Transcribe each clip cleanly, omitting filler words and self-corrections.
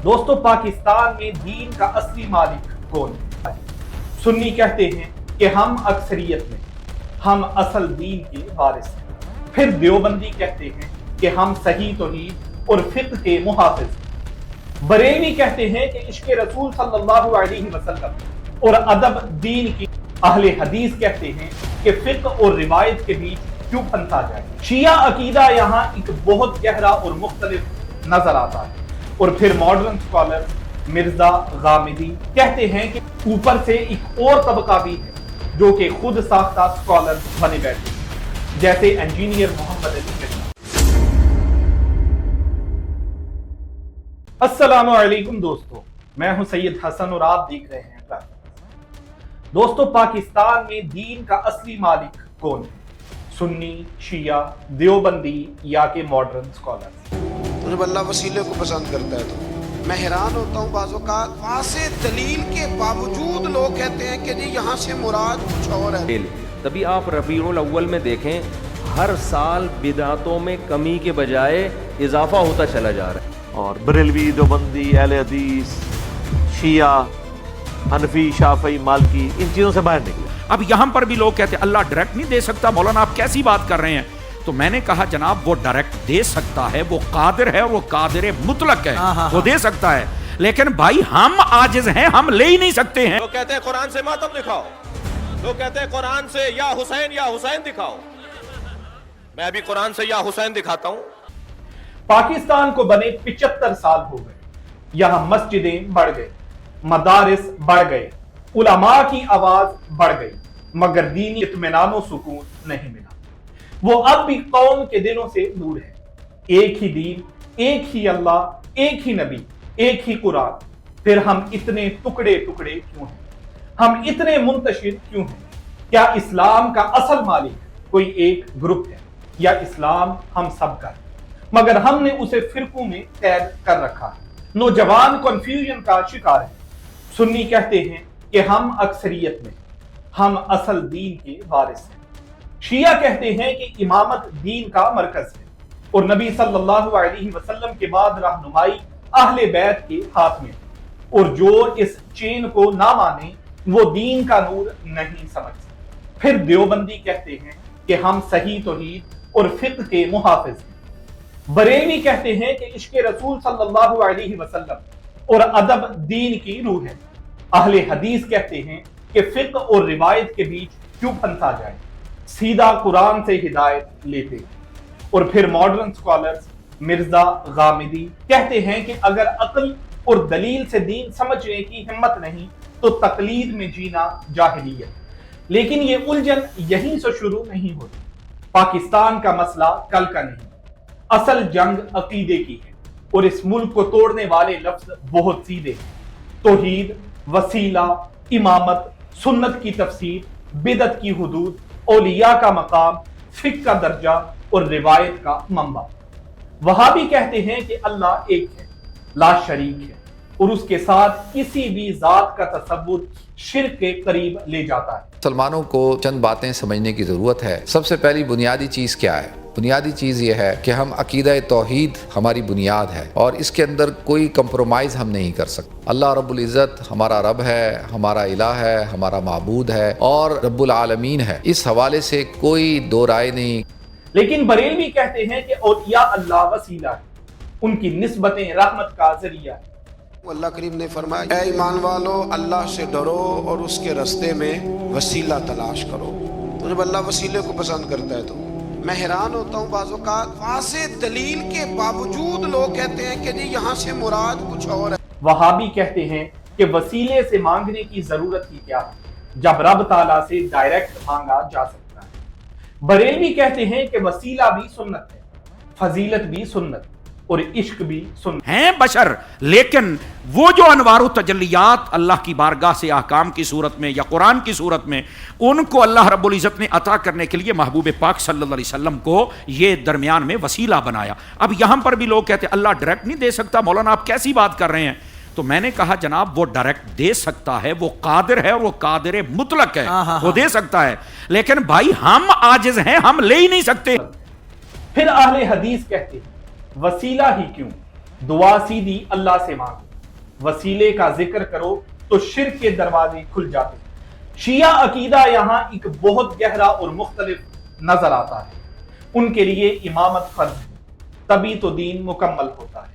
दोस्तों, पाकिस्तान में दीन का असली मालिक कौन है? सुन्नी कहते हैं कि हम अक्सरियत में, हम असल दीन के वारिस हैं। फिर देवबंदी कहते हैं कि हम सही तौहीद और फिक्र के मुहाफिज हैं। बरेलवी कहते हैं कि इश्क रसूल सल्लल्लाहु अलैहि वसल्लम और अदब दीन की। अहले हदीस कहते हैं कि फिक्र और रिवायत के बीच क्यों फंसा जाए। शिया अकीदा यहाँ एक बहुत गहरा और मुख्तलिफ नजर आता है। और फिर मॉडर्न स्कॉलर मिर्जा गामिदी कहते हैं कि ऊपर से एक और तबका भी है जो कि खुद साख्ता स्कॉलर बने बैठे हैं, जैसे इंजीनियर मोहम्मद अली मिर्जा। अस्सलामु अलैकुम दोस्तों, मैं हूं सैयद हसन और आप देख रहे हैं ट्रैफिक। दोस्तों, पाकिस्तान में दीन का असली मालिक कौन है? सुन्नी, शिया, देवबंदी या के मॉडर्न स्कॉलर? जब अल्लाह वसीले को पसंद करता है तो मैं हैरान होता हूँ। बाज़ औक़ात वाज़े दलील के बावजूद लोग कहते हैं कि जी यहाँ से मुराद कुछ और है। तभी आप रबीउल अव्वल में देखें, हर साल बिदअतों में कमी के बजाय इजाफा होता चला जा रहा है। और बरेलवी, देवबंदी, अहले हदीस, शिया, हनफी, शाफई, मालकी, इन चीज़ों से बाहर निकले। अब यहाँ पर भी लोग कहते हैं अल्लाह डायरेक्ट नहीं दे सकता। मौलाना आप कैसी बात कर रहे हैं? तो मैंने कहा जनाब, वो डायरेक्ट दे सकता है, वो कादिर है, वो कादिर मुतलक है, वो दे सकता है। लेकिन भाई हम आजिज हैं, हम ले ही नहीं सकते हैं। लोग कहते हैं कुरान से मातम दिखाओ, लोग कहते हैं कुरान से या हुसैन दिखाओ। मैं अभी कुरान से या हुसैन दिखाता हूं। पाकिस्तान को बने 75 साल हो गए। यहां मस्जिदें बढ़ गई, मदारिस बढ़ गए, उलमा की आवाज बढ़ गई, मगर दीनी इत्मीनान और सुकून नहीं मिला। वो अब भी कौम के दिलों से दूर है। एक ही दीन, एक ही अल्लाह, एक ही नबी, एक ही कुरान। फिर हम इतने टुकड़े टुकड़े क्यों हैं? हम इतने मुंतशिर क्यों हैं? क्या इस्लाम का असल मालिक कोई एक ग्रुप है या इस्लाम हम सब का है? मगर हमने उसे फिरकों में कैद कर रखा है। नौजवान कंफ्यूजन का शिकार है। सुन्नी कहते हैं कि हम अक्सरियत में, हम असल दीन के वारिस हैं। शिया कहते हैं कि इमामत दीन का मरकज है और नबी सल्लल्लाहु अलैहि वसल्लम के बाद रहनुमाई अहले बैत के हाथ में, और जो इस चेन को ना माने वो दीन का नूर नहीं समझ। फिर देवबंदी कहते हैं कि हम सही तौहीद और फिक्र के मुहाफिज हैं। बरेलवी कहते हैं कि इश्क रसूल सल्लल्लाहु अलैहि वसल्लम और अदब दीन की रूह है। अहले हदीस कहते हैं कि फिक्र और रिवायत के बीच क्यों फंसा जाए, सीधा कुरान से हिदायत लेते। और फिर मॉडर्न स्कॉलर्स मिर्जा गामिदी कहते हैं कि अगर अक्ल और दलील से दीन समझने की हिम्मत नहीं तो तकलीद में जीना जाहिलियत। लेकिन ये उलझन यहीं से शुरू नहीं होती। पाकिस्तान का मसला कल का नहीं, असल जंग अकीदे की है और इस मुल्क को तोड़ने वाले लफ्ज बहुत सीधे हैं। तौहीद, वसीला, इमामत, सुन्नत की तफसीर, बिदत की हुदूद, औलिया का मकाम, फिक्र का दर्जा और रिवायत का मंबा। वहाबी कहते हैं कि अल्लाह एक है, ला शरीक है, और उसके साथ किसी भी जात का तसव्वुर शिर्क के करीब ले जाता है। मुसलमानों को चंद बातें समझने की ज़रूरत है। सबसे पहली बुनियादी चीज़ क्या है? बुनियादी चीज़ ये है कि हम अकीदा तौहीद हमारी बुनियाद है और इसके अंदर कोई कंप्रोमाइज़ हम नहीं कर सकते। अल्लाह रब्बुल इज़्ज़त हमारा रब है, हमारा इलाह है, हमारा माबूद है और रब्बुल आलमीन है। इस हवाले से कोई दो राय नहीं। लेकिन बरेलवी कहते हैं कि औलिया अल्लाह वसीला है, उनकी निस्बतें रहमत का जरिया है। अल्लाह करीम ने फरमाया, ऐ ईमान वालो, अल्लाह से डरो और उसके रास्ते में वसीला तलाश करो। तो जब अल्लाह वसीले को पसंद करता है तो मैं हैरान होता हूँ। बाज़ औक़ात वाज़े दलील के बावजूद लोग कहते हैं कि जी यहाँ से मुराद कुछ और है। वहाबी कहते हैं कि वसीले से मांगने की जरूरत ही क्या है जब रब ताला से डायरेक्ट मांगा जा सकता है। बरेलवी कहते हैं कि वसीला भी सुन्नत है, फजीलत भी सुन्नत और इश्क भी सुन्नत हैं बशर। लेकिन वो जो अनवार तजल्लियात अल्लाह की बारगाह से ahकाम की सूरत में या कुरान की सूरत में, उनको अल्लाह रब्बुल इज़्ज़त ने अता करने के लिए महबूब पाक सल्लल्लाहु अलैहि वसल्लम को ये दरमियान में वसीला बनाया। अब यहाँ पर भी लोग कहते हैं अल्लाह डायरेक्ट नहीं दे सकता। मौलाना आप कैसी बात कर रहे हैं? तो मैंने कहा जनाब, वो डायरेक्ट दे सकता है, वो कादिर है, वो कादिर मुतलक है, वो दे सकता है। लेकिन भाई हम आजिज हैं, हम ले ही नहीं सकते। फिर अहले हदीस कहते हैं वसीला ही क्यों, दुआ सीधी अल्लाह से मांगो। वसीले का जिक्र करो तो शिर्क के दरवाजे खुल जाते हैं। शिया अकीदा यहाँ एक बहुत गहरा और मुख्तलिफ नजर आता है। उनके लिए इमामत फर्ज है, तभी तो दीन मुकम्मल होता है।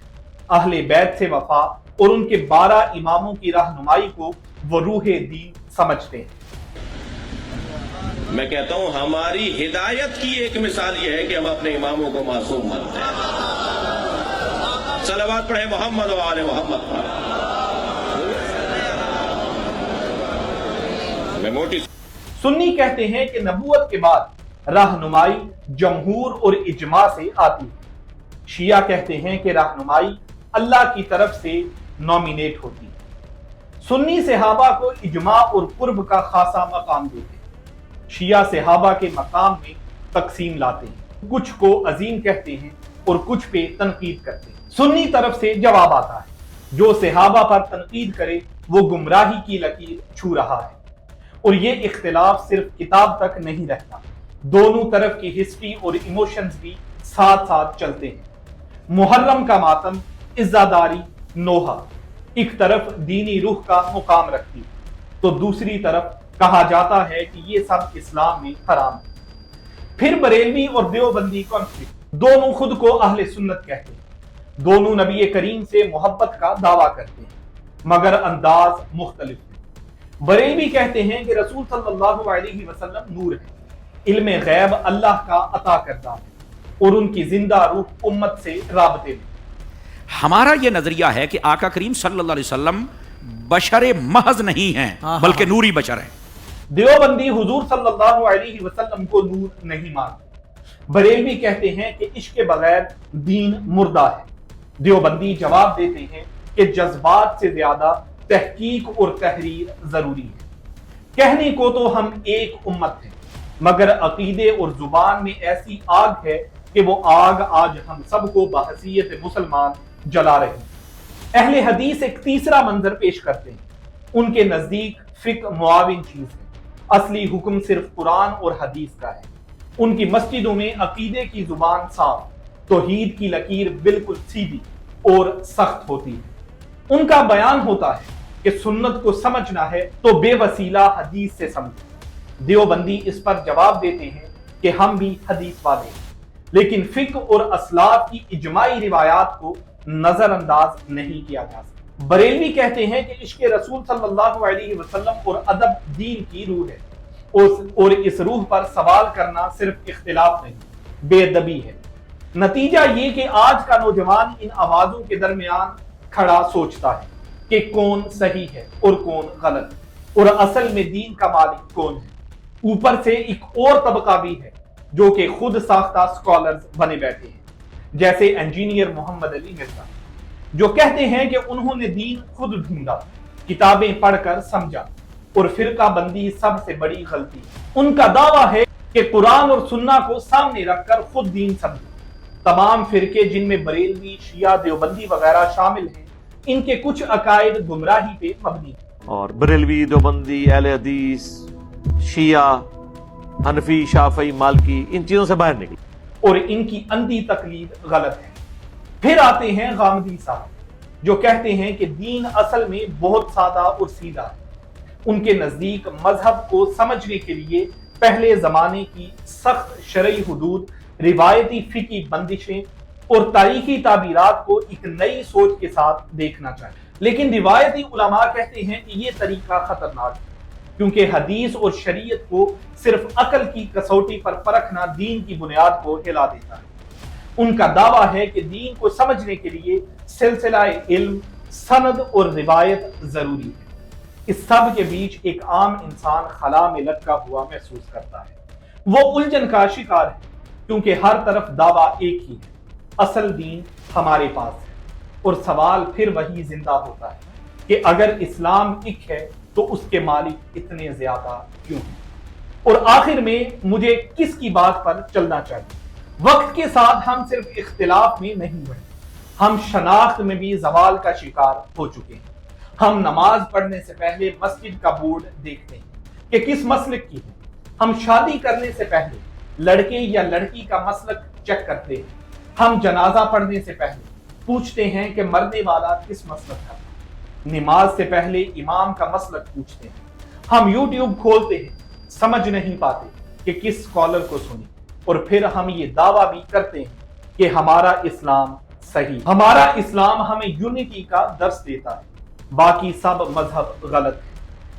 अहले बैत से वफा और उनके 12 इमामों की रहनुमाई को वो रूहे दीन समझते हैं। मैं कहता हूं हमारी हिदायत की एक मिसाल यह है कि हम अपने इमामों को मासूम मानते हैं। सलावत पढ़े मोहम्मद व आले मोहम्मद पर। मैं मोटी सुन्नी कहते हैं कि नबूवत के बाद रहनुमाई जमहूर और इजमा से आती है। शिया कहते हैं कि रहनुमाई अल्लाह की तरफ से नॉमिनेट होती है। सुन्नी सहाबा को इजमा और कुर्ब का खासा मकाम देते हैं। शिया सहाबा के मकाम में तकसीम लाते हैं, कुछ को अजीम कहते हैं और कुछ पे तनकीद करते हैं। सुन्नी तरफ से जवाब आता है, जो सहाबा पर तनकीद करे वो गुमराही की लकीर छू रहा है। और ये इख्तिलाफ सिर्फ किताब तक नहीं रहता, दोनों तरफ की हिस्ट्री और इमोशंस भी साथ साथ चलते हैं। मुहर्रम का मातम इज्जादारी नोहा एक तरफ दीनी रूह का मुकाम रखती है तो दूसरी तरफ कहा जाता है कि ये सब इस्लाम में हराम है। फिर बरेलवी और देवबंदी कॉन्फ्लिक्ट, दोनों खुद को अहले सुन्नत कहते हैं, दोनों नबी करीम से मोहब्बत का दावा करते हैं मगर अंदाज मुख्तलिफ है। बरेलवी कहते हैं कि रसूल सल्लल्लाहु अलैहि वसल्लम नूर है, इल्म गैब अल्लाह का अता करता है और उनकी जिंदा रूह उम्मत से राबते में। हमारा यह नजरिया है कि आका करीम सल्लल्लाहु अलैहि वसल्लम बशर महज नहीं हैं बल्कि नूरी बशर हैं। देवबंदी हुजूर सल्लल्लाहु अलैहि वसल्लम को नूर नहीं मानते। बरेलवी कहते हैं कि इश्क के बगैर दीन मुर्दा है। देवबंदी जवाब देते हैं कि जज्बात से ज्यादा तहकीक और तहरीर जरूरी है। कहने को तो हम एक उम्मत हैं मगर अकीदे और जुबान में ऐसी आग है कि वो आग आज हम सबको बहसीयत मुसलमान जला रही है। अहले हदीस एक तीसरा मंजर पेश करते हैं। उनके नजदीक फिक्र मुआविन चीज है, असली हुक्म सिर्फ कुरान और हदीस का है। उनकी मस्जिदों में अकीदे की जुबान साफ, तौहीद की लकीर बिल्कुल सीधी और सख्त होती है। उनका बयान होता है कि सुन्नत को समझना है तो बेवसीला हदीस से समझो। देवबंदी इस पर जवाब देते हैं कि हम भी हदीस वाले हैं लेकिन फिक्र और असलाफ की इजमाई रिवायात को नजरअंदाज नहीं किया जा सकता। बरेलवी कहते हैं कि इश्क रसूल सल्लल्लाहु अलैहि वसल्लम और अदब दीन की रूह है और इस रूह पर सवाल करना सिर्फ इख्तिलाफ नहीं बेअदबी है। नतीजा ये कि आज का नौजवान इन आवाजों के दरमियान खड़ा सोचता है कि कौन सही है और कौन गलत और असल में दीन का मालिक कौन है। ऊपर से एक और तबका भी है जो कि खुद साख्ता स्कॉलर्स बने बैठे हैं, जैसे इंजीनियर मोहम्मद अली मिर्जा, जो कहते हैं कि उन्होंने दीन खुद ढूंढा, किताबें पढ़कर समझा और फिरका बंदी सबसे बड़ी गलती। उनका दावा है कि कुरान और सुन्ना को सामने रखकर खुद दीन समझे। तमाम फिरके जिनमें बरेलवी, शिया, देवबंदी वगैरह शामिल हैं, इनके कुछ अकायद गुमराही पे मबनी है। और बरेलवी, देवबंदी, अहले हदीस, शिया, हनफी, शाफई, मालकी, इन चीजों से बाहर निकले और इनकी अंधी तकलीद गलत है। फिर आते हैं गामदी साहब, जो कहते हैं कि दीन असल में बहुत सादा और सीधा है। उनके नजदीक मजहब को समझने के लिए पहले जमाने की सख्त शरई हुदूद, रिवायती फिकी बंदिशें और तारीखी ताबीरात को एक नई सोच के साथ देखना चाहिए। लेकिन रिवायती उलमा कहते हैं कि यह तरीका खतरनाक है क्योंकि हदीस और शरीयत को सिर्फ अकल की कसौटी पर परखना दीन की बुनियाद को हिला देता है। उनका दावा है कि दीन को समझने के लिए सिलसिलाए इल्म, सनद और रिवायत जरूरी है। इस सब के बीच एक आम इंसान खला में लटका हुआ महसूस करता है। वो उलझन का शिकार है क्योंकि हर तरफ दावा एक ही है, असल दीन हमारे पास है। और सवाल फिर वही जिंदा होता है कि अगर इस्लाम एक है तो उसके मालिक इतने ज्यादा क्यों हैं? और आखिर में मुझे किसकी बात पर चलना चाहिए? वक्त के साथ हम सिर्फ इख्तिलाफ में नहीं हुए, हम शनाख्त में भी जवाल का शिकार हो चुके हैं। हम नमाज पढ़ने से पहले मस्जिद का बोर्ड देखते हैं कि किस मसलक की है। हम शादी करने से पहले लड़के या लड़की का मसलक चेक करते हैं। हम जनाजा पढ़ने से पहले पूछते हैं कि मरने वाला किस मसलक का। نماز سے پہلے امام کا مسلک پوچھتے ہیں. ہم یوٹیوب کھولتے ہیں, سمجھ نہیں پاتے کہ کس اسکالر کو سنیں, اور پھر ہم یہ دعویٰ بھی کرتے ہیں کہ ہمارا اسلام صحیح. ہمارا اسلام ہمیں یونٹی کا درس دیتا ہے, باقی سب مذہب غلط ہے.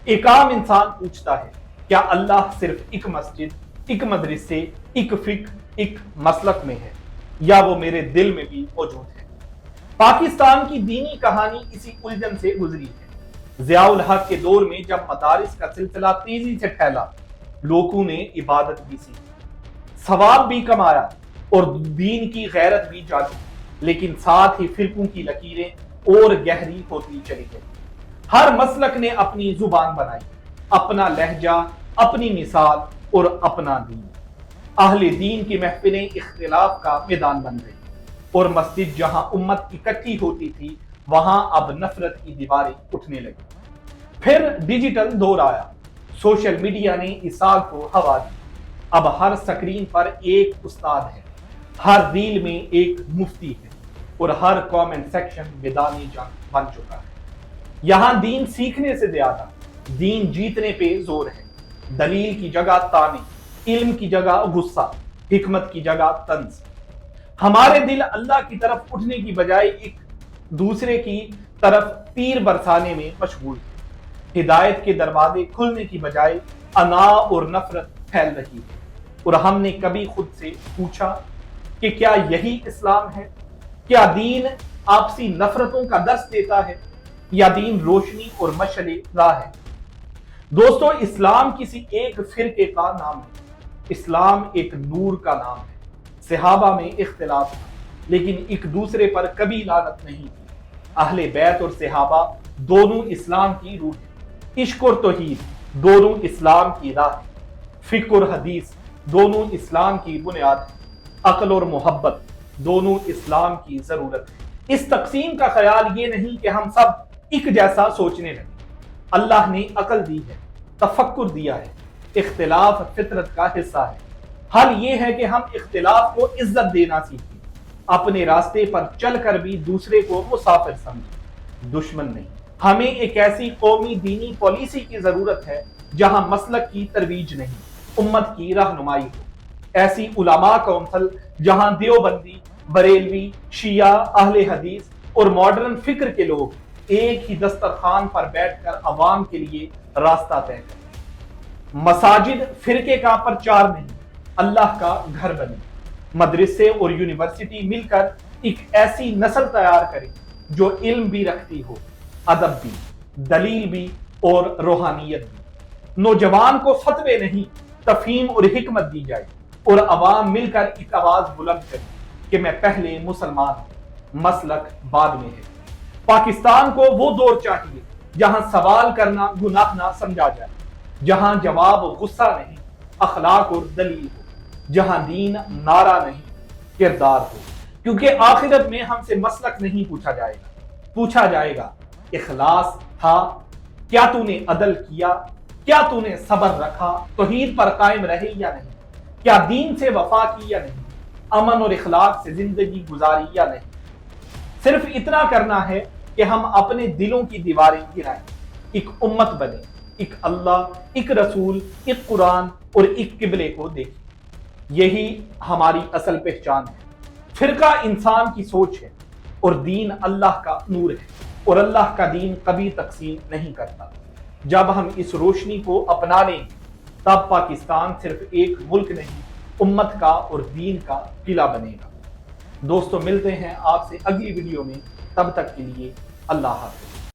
ایک عام انسان پوچھتا ہے کیا اللہ صرف ایک مسجد, ایک مدرسے, ایک فقہ, ایک مسلک میں ہے, یا وہ میرے دل میں بھی موجود ہے؟ پاکستان کی دینی کہانی اسی الجھن سے گزری ہے. ضیاء الحق کے دور میں جب مدارس کا سلسلہ تیزی سے پھیلا, لوگوں نے عبادت بھی سیکھی, ثواب بھی کمایا اور دین کی غیرت بھی جاگی, لیکن ساتھ ہی فرقوں کی لکیریں اور گہری ہوتی چلی گئی. ہر مسلک نے اپنی زبان بنائی, اپنا لہجہ, اپنی مثال اور اپنا دین. اہل دین کی محفلیں اختلاف کا میدان بن گئی, اور مسجد جہاں امت اکٹھی ہوتی تھی وہاں اب نفرت کی دیواریں اٹھنے لگی. پھر ڈیجیٹل دور آیا, سوشل میڈیا نے اس آگ کو ہوا دی. اب ہر سکرین پر ایک استاد ہے, ہر ریل میں ایک مفتی ہے, اور ہر کامنٹ سیکشن میدانی جنگ بن چکا ہے. یہاں دین سیکھنے سے زیادہ دین جیتنے پہ زور ہے. دلیل کی جگہ تانے, علم کی جگہ غصہ, حکمت کی جگہ طنز. ہمارے دل اللہ کی طرف اٹھنے کی بجائے ایک دوسرے کی طرف تیر برسانے میں مشغول ہے. ہدایت کے دروازے کھلنے کی بجائے انا اور نفرت پھیل رہی ہے. اور ہم نے کبھی خود سے پوچھا کہ کیا یہی اسلام ہے؟ کیا دین آپسی نفرتوں کا درس دیتا ہے, یا دین روشنی اور مشعل راہ ہے؟ دوستو, اسلام کسی ایک فرقے کا نام ہے, اسلام ایک نور کا نام ہے. صحابہ میں اختلاف تھا, لیکن ایک دوسرے پر کبھی لعنت نہیں تھی. اہل بیت اور صحابہ دونوں اسلام کی روح ہیں. عشق اور توحید دونوں اسلام کی راہ ہیں. فقہ اور حدیث دونوں اسلام کی بنیاد ہیں. عقل اور محبت دونوں اسلام کی ضرورت ہے. اس تقسیم کا خیال یہ نہیں کہ ہم سب ایک جیسا سوچنے لگے. اللہ نے عقل دی ہے, تفکر دیا ہے, اختلاف فطرت کا حصہ ہے. حل یہ ہے کہ ہم اختلاف کو عزت دینا سیکھیں, اپنے راستے پر چل کر بھی دوسرے کو مسافر سمجھیں, دشمن نہیں. ہمیں ایک ایسی قومی دینی پالیسی کی ضرورت ہے جہاں مسلک کی ترویج نہیں, امت کی رہنمائی ہو. ایسی علماء کونسل جہاں دیوبندی, بریلوی, شیعہ, اہل حدیث اور ماڈرن فکر کے لوگ ایک ہی دسترخوان پر بیٹھ کر عوام کے لیے راستہ طے کریں. مساجد فرقے کا پرچار نہیں, اللہ کا گھر بنے. مدرسے اور یونیورسٹی مل کر ایک ایسی نسل تیار کریں جو علم بھی رکھتی ہو, ادب بھی, دلیل بھی اور روحانیت بھی. نوجوان کو فتوے نہیں, تفہیم اور حکمت دی جائے, اور عوام مل کر ایک آواز بلند کرے کہ میں پہلے مسلمان ہوں, مسلک بعد میں ہے. پاکستان کو وہ دور چاہیے جہاں سوال کرنا گناہ نہ سمجھا جائے, جہاں جواب غصہ نہیں, اخلاق اور دلیل ہو, جہاں دین نعرہ نہیں, کردار ہو. کیونکہ آخرت میں ہم سے مسلک نہیں پوچھا جائے گا, پوچھا جائے گا اخلاص تھا, کیا تو نے عدل کیا, کیا تو نے صبر رکھا, توحید پر قائم رہے یا نہیں, کیا دین سے وفا کی یا نہیں, امن اور اخلاق سے زندگی گزاری یا نہیں. صرف اتنا کرنا ہے کہ ہم اپنے دلوں کی دیواریں گرائیں, ایک امت بنے, ایک اللہ, ایک رسول, ایک قرآن اور ایک قبلے کو دیکھیں. یہی ہماری اصل پہچان ہے. فرقہ انسان کی سوچ ہے اور دین اللہ کا نور ہے, اور اللہ کا دین کبھی تقسیم نہیں کرتا. جب ہم اس روشنی کو اپنا لیں تب پاکستان صرف ایک ملک نہیں, امت کا اور دین کا قلعہ بنے گا. دوستو, ملتے ہیں آپ سے اگلی ویڈیو میں, تب تک کے لیے اللہ حافظ.